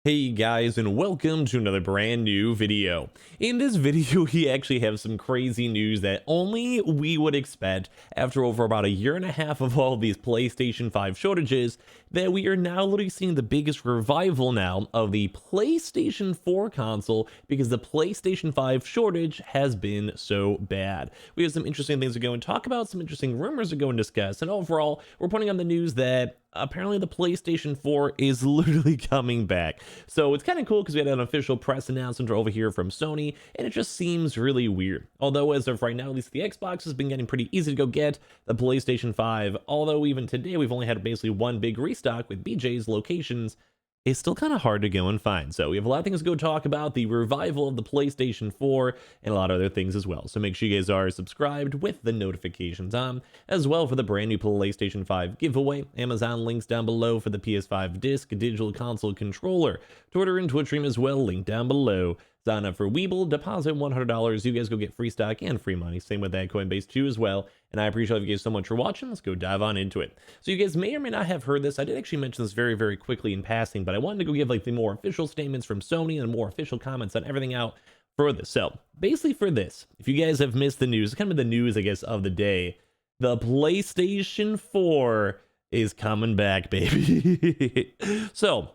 Hey guys, and welcome to another brand new video. In this video, we actually have some crazy news that only we would expect after over about a year and a half of all these PlayStation 5 shortages, that we are now literally seeing the biggest revival now of the PlayStation 4 console because the PlayStation 5 shortage has been so bad. We have some interesting things to go and talk about, some interesting rumors to go and discuss, and overall, we're putting on the news that apparently the PlayStation 4 is literally coming back. So it's kind of cool because we had an official press announcement over here from Sony, and it just seems really weird. Although as of right now, at least the Xbox has been getting pretty easy to go get. The PlayStation 5, although even today we've only had basically one big restock with BJ's locations, is still kind of hard to go and find. So we have a lot of things to go talk about, the revival of the PlayStation 4, and a lot of other things as well. So make sure you guys are subscribed with the notifications on, as well for the brand new PlayStation 5 giveaway. Amazon links down below for the PS5 disc, digital console controller. Twitter and Twitch stream as well, link down below. Sign up for Weeble, deposit $100, you guys go get free stock and free money. Same with that Coinbase too as well. And I appreciate you guys so much for watching. Let's go dive on into it. So you guys may or may not have heard this. I did actually mention this very, very quickly in passing, but I wanted to go give like the more official statements from Sony and more official comments on everything out for this. So basically for this, if you guys have missed the news, kind of the news, I guess, of the day, the PlayStation 4 is coming back, baby. So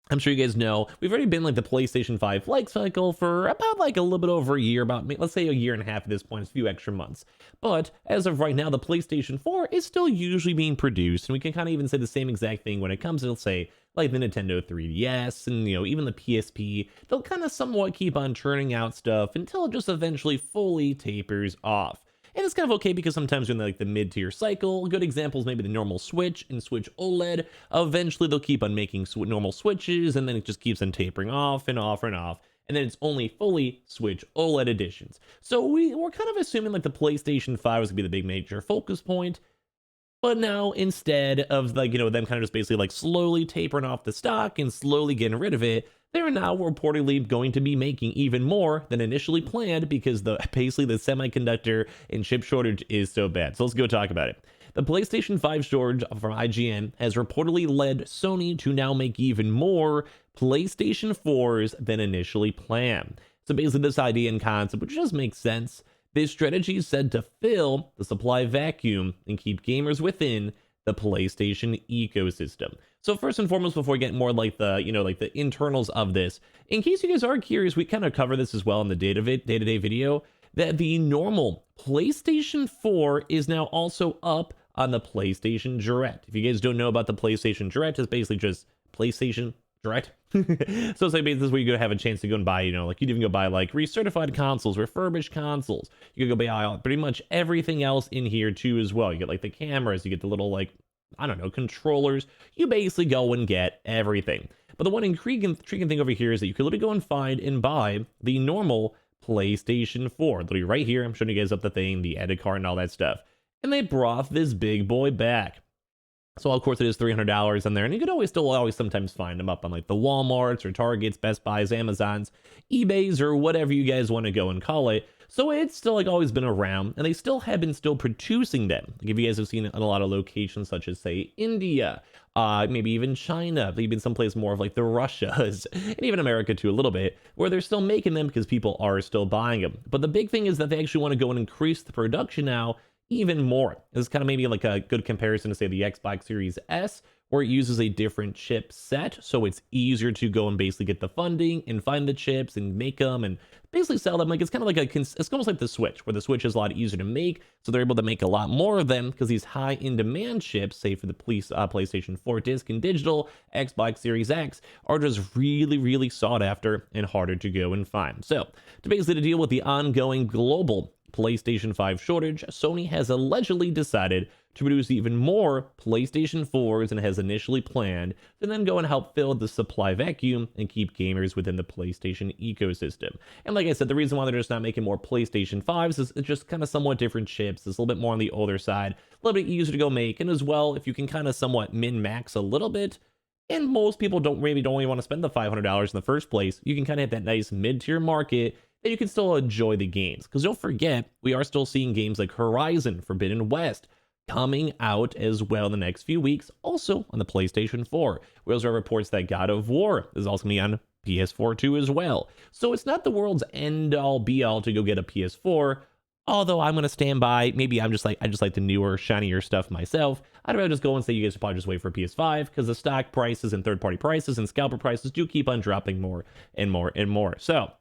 I'm sure you guys know, we've already been like the PlayStation 5 life cycle for about like a little bit over a year, about let's say a year and a half at this point, a few extra months. But as of right now, the PlayStation 4 is still usually being produced, and we can kind of even say the same exact thing when it comes to, let's say, like the Nintendo 3DS and, even the PSP. They'll kind of somewhat keep on churning out stuff until it just eventually fully tapers off. And it's kind of okay because sometimes when like the mid-tier cycle, good examples maybe the normal Switch and Switch OLED, eventually they'll keep on making normal Switches, and then it just keeps on tapering off and off and off, and then it's only fully Switch OLED editions. So we're kind of assuming like the PlayStation 5 is going to be the big major focus point, but now instead of like, them kind of just basically like slowly tapering off the stock and slowly getting rid of it, they're now reportedly going to be making even more than initially planned because basically the semiconductor and chip shortage is so bad. So let's go talk about it. The PlayStation 5 shortage from IGN has reportedly led Sony to now make even more PlayStation 4s than initially planned. So basically this idea and concept, which just makes sense, this strategy is said to fill the supply vacuum and keep gamers within the PlayStation ecosystem. So first and foremost, before we get more like the, like the internals of this, in case you guys are curious, we kind of cover this as well in the day-to-day video, that the normal PlayStation 4 is now also up on the PlayStation Direct. If you guys don't know about the PlayStation Direct, it's basically just PlayStation Direct. So it's like basically this is where you go have a chance to go and buy, like you'd even go buy like recertified consoles, refurbished consoles. You could go buy pretty much everything else in here too as well. You get like the cameras, you get the little like, I don't know, controllers. You basically go and get everything. But the one intriguing thing over here is that you can literally go and find and buy the normal PlayStation 4. Literally right here, I'm showing you guys up the thing, the edit card and all that stuff. And they brought this big boy back. So of course it is $300 in there, and you could always sometimes find them up on like the Walmarts or Targets, Best Buys, Amazons, eBays, or whatever you guys want to go and call it. So it's still like always been around, and they still have been producing them. Like if you guys have seen it in a lot of locations such as say India, maybe even China, even someplace more of like the Russias, and even America too a little bit, where they're still making them because people are still buying them. But the big thing is that they actually want to go and increase the production now even more. This is kind of maybe like a good comparison to say the Xbox Series S, where it uses a different chip set, so it's easier to go and basically get the funding and find the chips and make them and basically sell them. Like it's kind of like it's almost like the Switch, where the Switch is a lot easier to make, so they're able to make a lot more of them because these high in demand chips, say for the PlayStation 4 disc and digital, Xbox Series X, are just really, really sought after and harder to go and find. So to basically deal with the ongoing global PlayStation 5 shortage, Sony has allegedly decided to produce even more PlayStation 4s than it has initially planned, to then go and help fill the supply vacuum and keep gamers within the PlayStation ecosystem. And like I said, the reason why they're just not making more PlayStation 5s is it's just kind of somewhat different chips. It's a little bit more on the older side, a little bit easier to go make, and as well, if you can kind of somewhat min-max a little bit, and most people don't even want to spend the $500 in the first place, you can kind of hit that nice mid-tier market that you can still enjoy the games. Because don't forget, we are still seeing games like Horizon, Forbidden West, coming out as well in the next few weeks, also on the PlayStation 4. We also have reports that God of War is also going to be on PS4 too as well. So it's not the world's end-all be-all to go get a PS4, although I'm going to stand by. Maybe I just like the newer, shinier stuff myself. I'd rather just go and say you guys should probably just wait for PS5 because the stock prices and third-party prices and scalper prices do keep on dropping more and more and more. So,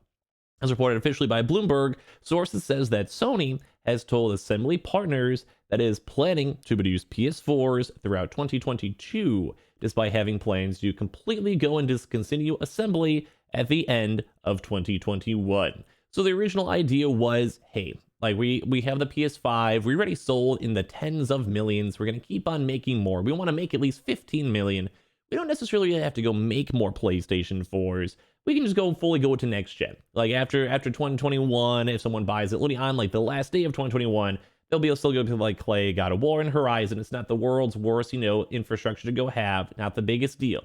as reported officially by Bloomberg, sources says that Sony has told assembly partners that it is planning to produce PS4s throughout 2022, despite having plans to completely go and discontinue assembly at the end of 2021. So the original idea was, hey, like we have the PS5, we already sold in the tens of millions. We're going to keep on making more. We want to make at least 15 million. We don't necessarily have to go make more PlayStation 4s. We can just fully go to next gen. Like after 2021, if someone buys it literally on like the last day of 2021, they'll be able to still go to like Clay, God of War, and Horizon. It's not the world's worst, infrastructure to go have, not the biggest deal.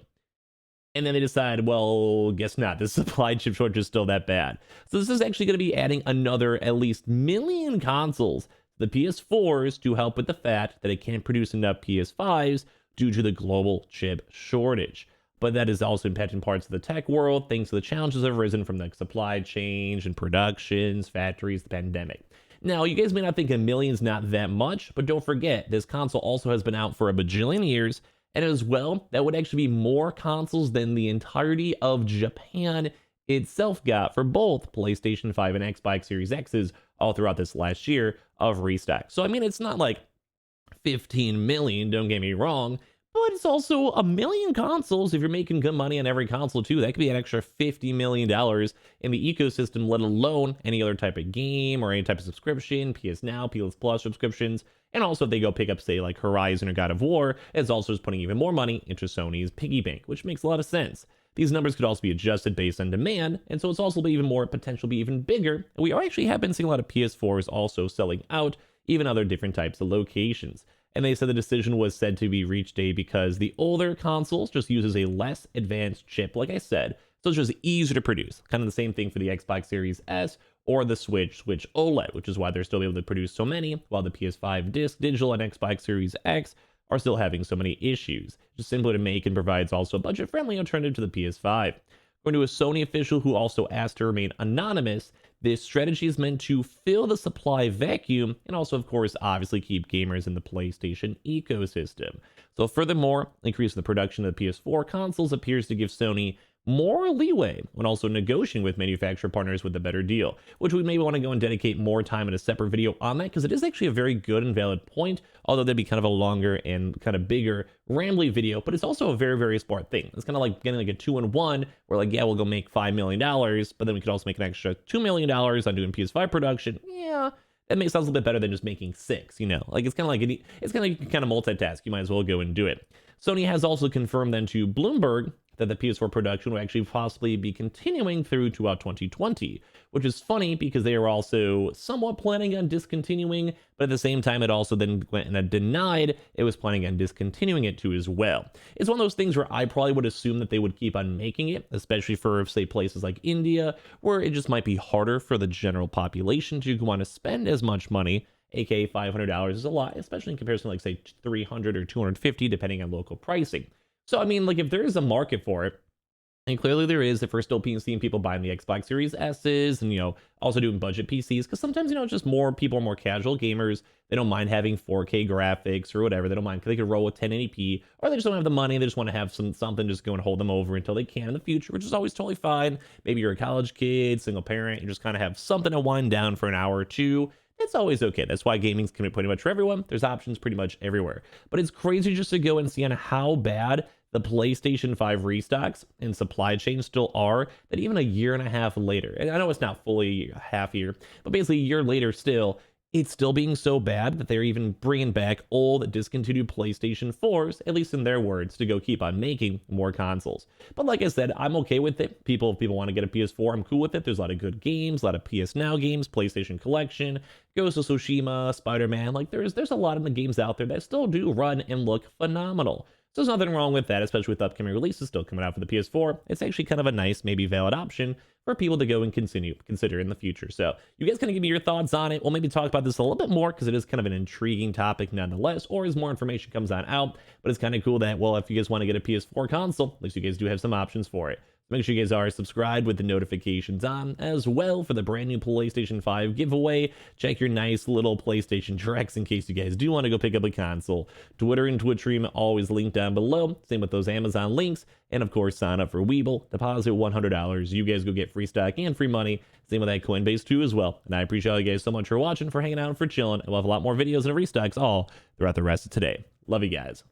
And then they decide, well, guess not. The supply chip shortage is still that bad. So this is actually going to be adding another at least million consoles to the PS4s to help with the fact that it can't produce enough PS5s due to the global chip shortage. But that is also impacting parts of the tech world, thanks to the challenges that have arisen from the supply chain and productions, factories, the pandemic. Now, you guys may not think a million's not that much, but don't forget, this console also has been out for a bajillion years, and as well, that would actually be more consoles than the entirety of Japan itself got for both PlayStation 5 and Xbox Series X's all throughout this last year of restock. So, I mean, it's not like 15 million, don't get me wrong, but it's also a million consoles. If you're making good money on every console too, that could be an extra $50 million in the ecosystem, let alone any other type of game or any type of subscription, PS Now, PS Plus subscriptions. And also if they go pick up, say, like Horizon or God of War, it's also just putting even more money into Sony's piggy bank, which makes a lot of sense. These numbers could also be adjusted based on demand, and so it's also be even more potential, be even bigger. And we actually have been seeing a lot of PS4s also selling out, even other different types of locations. And they said the decision was said to be reached because the older consoles just uses a less advanced chip, like I said, so it's just easier to produce. Kind of the same thing for the Xbox Series S or the Switch OLED, which is why they're still able to produce so many, while the PS5 Digital and Xbox Series X are still having so many issues. Just simpler to make and provides also a budget-friendly alternative to the PS5. According to a Sony official who also asked to remain anonymous, this strategy is meant to fill the supply vacuum and also, of course, obviously keep gamers in the PlayStation ecosystem. So furthermore, increasing the production of the PS4 consoles appears to give Sony more leeway when also negotiating with manufacturer partners with a better deal, which we may want to go and dedicate more time in a separate video on that, because it is actually a very good and valid point, although that'd be kind of a longer and kind of bigger rambly video, but it's also a very, very smart thing. It's kind of like getting like a 2-in-1, where like, yeah, we'll go make $5 million, but then we could also make an extra $2 million on doing PS5 production. Yeah, that sounds a little bit better than just making 6, Like it's kind of like you kind of multitask. You might as well go and do it. Sony has also confirmed then to Bloomberg that the PS4 production will actually possibly be continuing through 2020, which is funny because they are also somewhat planning on discontinuing, but at the same time, it also then went and denied it was planning on discontinuing it too as well. It's one of those things where I probably would assume that they would keep on making it, especially for, say, places like India, where it just might be harder for the general population to want to spend as much money. AKA $500 is a lot, especially in comparison to, like, say, $300 or $250, depending on local pricing. So, I mean, like, if there is a market for it, and clearly there is, if we're still seeing people buying the Xbox Series S's and, also doing budget PCs, because sometimes, it's just more people are more casual gamers. They don't mind having 4K graphics or whatever. They don't mind because they could roll with 1080p, or they just don't have the money. They just want to have something just go and hold them over until they can in the future, which is always totally fine. Maybe you're a college kid, single parent, you just kind of have something to wind down for an hour or two. It's always okay. That's why gaming's can be pretty much for everyone. There's options pretty much everywhere. But it's crazy just to go and see on how bad the PlayStation 5 restocks and supply chain still are, that even a year and a half later, and I know it's not fully a half year, but basically a year later still, it's still being so bad that they're even bringing back old discontinued PlayStation 4s, at least in their words, to go keep on making more consoles. But like I said, I'm okay with it. If people want to get a PS4, I'm cool with it. There's a lot of good games, a lot of PS Now games, PlayStation Collection, Ghost of Tsushima, Spider-Man. Like there's a lot of the games out there that still do run and look phenomenal. So there's nothing wrong with that, especially with upcoming releases still coming out for the PS4. It's actually kind of a nice, maybe valid option for people to go and consider in the future. So you guys kind of give me your thoughts on it. We'll maybe talk about this a little bit more because it is kind of an intriguing topic nonetheless, or as more information comes on out. But it's kind of cool that, well, if you guys want to get a PS4 console, at least you guys do have some options for it. Make sure you guys are subscribed with the notifications on as well for the brand new PlayStation 5 giveaway. Check your nice little PlayStation Directs in case you guys do want to go pick up a console. Twitter and Twitch stream always linked down below. Same with those Amazon links. And of course, sign up for Weeble. Deposit $100. You guys go get free stock and free money. Same with that Coinbase too as well. And I appreciate all you guys so much for watching, for hanging out, and for chilling. And we'll have a lot more videos and restocks all throughout the rest of today. Love you guys.